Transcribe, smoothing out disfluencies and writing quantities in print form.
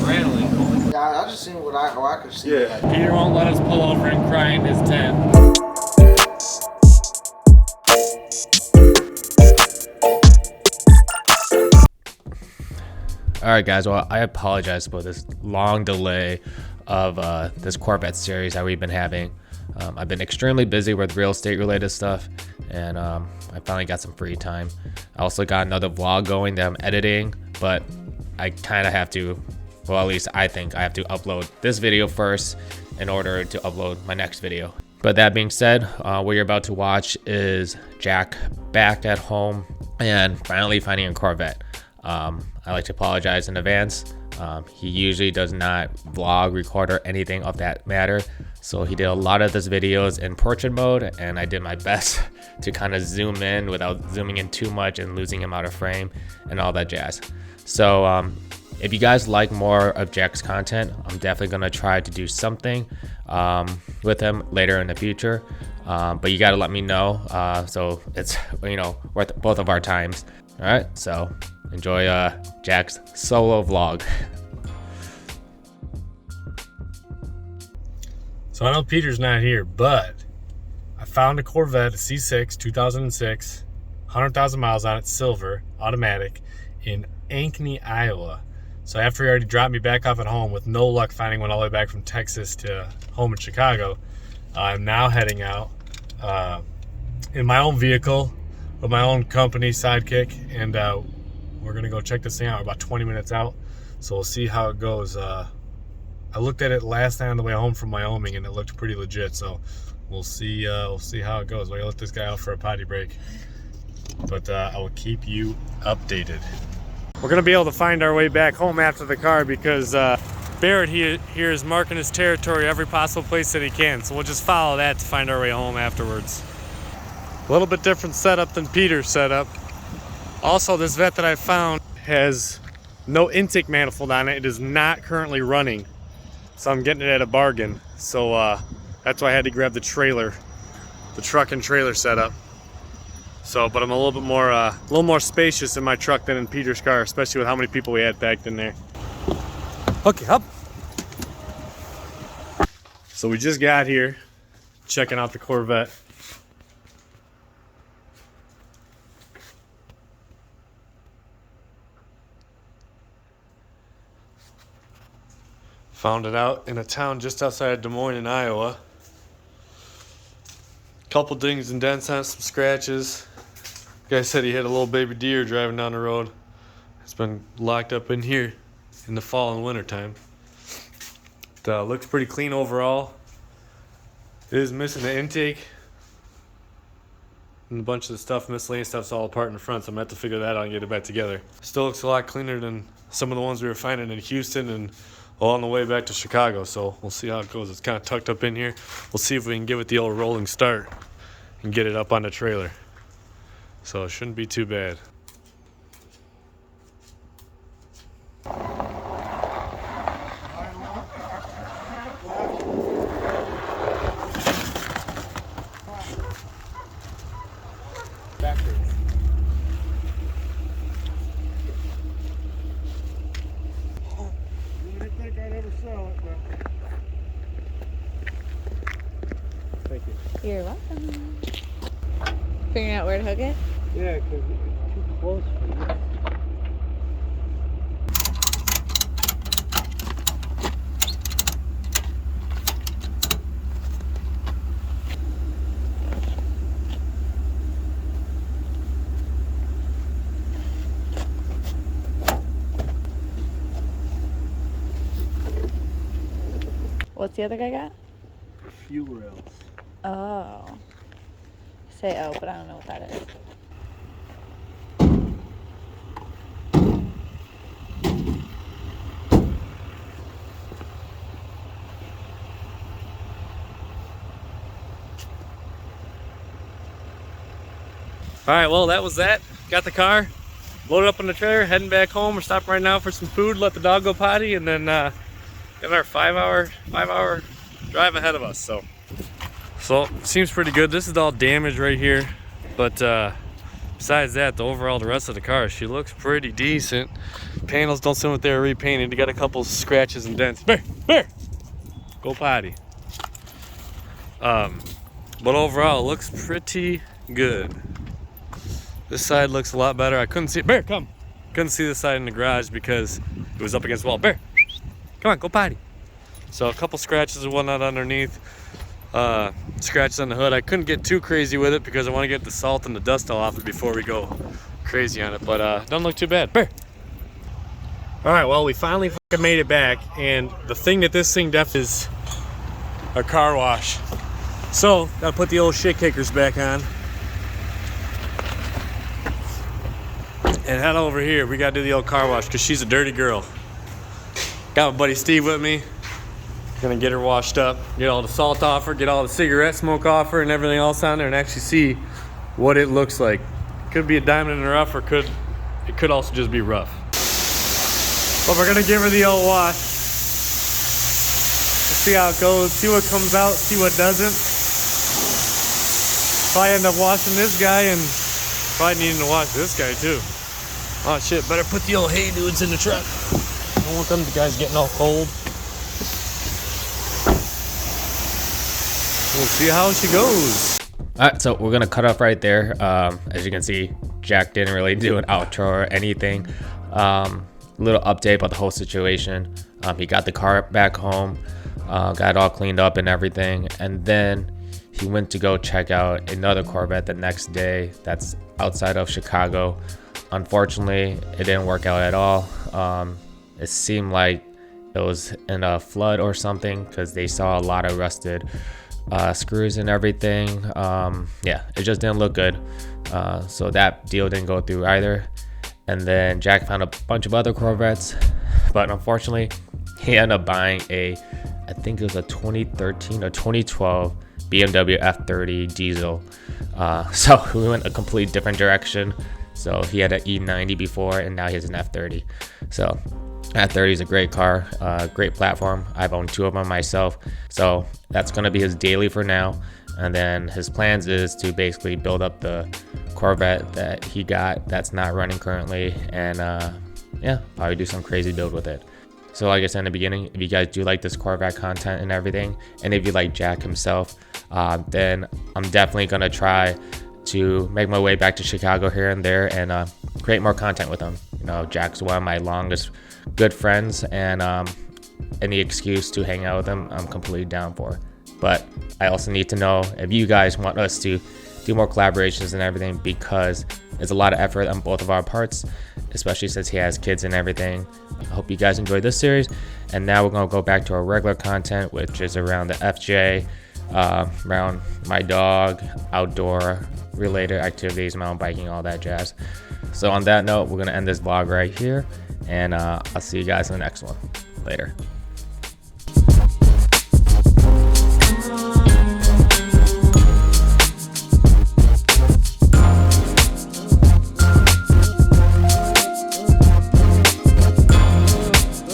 rattling. Yeah, I just seen what I could see. Yeah. Peter won't let us pull over and cry in his tent. Alright guys, well I apologize about this long delay of this Corvette series that we've been having. I've been extremely busy with real estate related stuff, and I finally got some free time. I also got another vlog going that I'm editing, but I kind of have to, well at least I think I have to upload this video first in order to upload my next video. But that being said, what you're about to watch is Jack back at home and finally finding a Corvette. I like to apologize in advance. He usually does not vlog, record, or anything of that matter. So he did a lot of his videos in portrait mode, and I did my best to kind of zoom in without zooming in too much and losing him out of frame and all that jazz. So if you guys like more of Jack's content, I'm definitely gonna try to do something with him later in the future. But you gotta let me know, so it's, you know, worth both of our times. All right, so enjoy Jack's solo vlog. So I know Peter's not here, but I found a Corvette, a C6, 2006, 100,000 miles on it, silver, automatic, in Ankeny, Iowa. So after he already dropped me back off at home with no luck finding one all the way back from Texas to home in Chicago, I'm now heading out in my own vehicle with my own company, Sidekick, and we're gonna go check this thing out. We're about 20 minutes out, so we'll see how it goes. I looked at it last night on the way home from Wyoming, and it looked pretty legit. So we'll see how it goes. We're gonna let this guy out for a potty break, but I will keep you updated. We're gonna be able to find our way back home after the car because Barrett here is marking his territory every possible place that he can. So we'll just follow that to find our way home afterwards. A little bit different setup than Peter's setup. Also, this Vette that I found has no intake manifold on it. It is not currently running, so I'm getting it at a bargain. So that's why I had to grab the trailer, the truck and trailer setup. So, but I'm a little more spacious in my truck than in Peter's car, especially with how many people we had packed in there. Okay, up. So we just got here, checking out the Corvette. Found it out in a town just outside of Des Moines in Iowa. Couple dings and dents on it, some scratches. Guy said he had a little baby deer driving down the road. It's been locked up in here in the fall and winter time. It looks pretty clean overall. It is missing the intake. And a bunch of the stuff, miscellaneous stuff's all apart in the front, so I'm gonna have to figure that out and get it back together. Still looks a lot cleaner than some of the ones we were finding in Houston and on the way back to Chicago, so we'll see how it goes. It's kind of tucked up in here. We'll see if we can give it the old rolling start and get it up on the trailer. So it shouldn't be too bad. You're welcome. Figuring out where to hook it? Yeah, because it's too close for you. What's the other guy got? Fuel rails. Oh. Say oh, but I don't know what that is. All right, well, that was that. Got the car, loaded up on the trailer, heading back home. We're stopping right now for some food, let the dog go potty, and then got our five hour drive ahead of us. So seems pretty good. This is all damaged right here, but besides that, the rest of the car, she looks pretty decent. Panels don't seem like they're repainted. You got a couple scratches and dents. Bear, go potty. But overall, it looks pretty good. This side looks a lot better. I couldn't see it. Bear, come. Couldn't see the side in the garage because it was up against the wall. Bear, come on, go potty. So a couple scratches and whatnot underneath. Scratches on the hood. I couldn't get too crazy with it because I want to get the salt and the dust all off it before we go crazy on it. But doesn't look too bad. Bear. All right, well, we finally fucking made it back, and the thing that this thing definitely is a car wash. So gotta put the old shit kickers back on and head over here. We gotta do the old car wash because she's a dirty girl. Got my buddy Steve with me. Gonna get her washed up, get all the salt off her, get all the cigarette smoke off her and everything else on there, and actually see what it looks like. Could be a diamond in the rough, or it could also just be rough. But we're gonna give her the old wash. We'll see how it goes, see what comes out, see what doesn't. Probably end up washing this guy and probably needing to wash this guy too. Oh shit, better put the old hay dudes in the truck. I don't want them guys getting all cold. We'll see how she goes. All right, so we're gonna cut off right there. As you can see, Jack didn't really do an outro or anything. Little update about the whole situation. He got the car back home, got it all cleaned up and everything, and then he went to go check out another Corvette the next day that's outside of Chicago. Unfortunately, it didn't work out at all. It seemed like it was in a flood or something because they saw a lot of rusted screws and everything. Yeah, it just didn't look good. So that deal didn't go through either. And then Jack found a bunch of other Corvettes, but unfortunately he ended up buying I think it was a 2013 or 2012 BMW F30 diesel. So we went a complete different direction. So he had an E90 before, and now he has an F30. So F30 is a great car, great platform. I've owned two of them myself. So that's gonna be his daily for now. And then his plans is to basically build up the Corvette that he got that's not running currently, and yeah, probably do some crazy build with it. So like I said in the beginning, if you guys do like this Corvette content and everything, and if you like Jack himself, then I'm definitely gonna try to make my way back to Chicago here and there and create more content with him. You know, Jack's one of my longest good friends, and any excuse to hang out with him, I'm completely down for. But I also need to know if you guys want us to do more collaborations and everything, because there's a lot of effort on both of our parts, especially since he has kids and everything. I hope you guys enjoyed this series, and now we're gonna go back to our regular content, which is around the FJ, around my dog, outdoor related activities, mountain biking, all that jazz. So on that note, we're gonna end this vlog right here, and I'll see you guys in the next one. Later.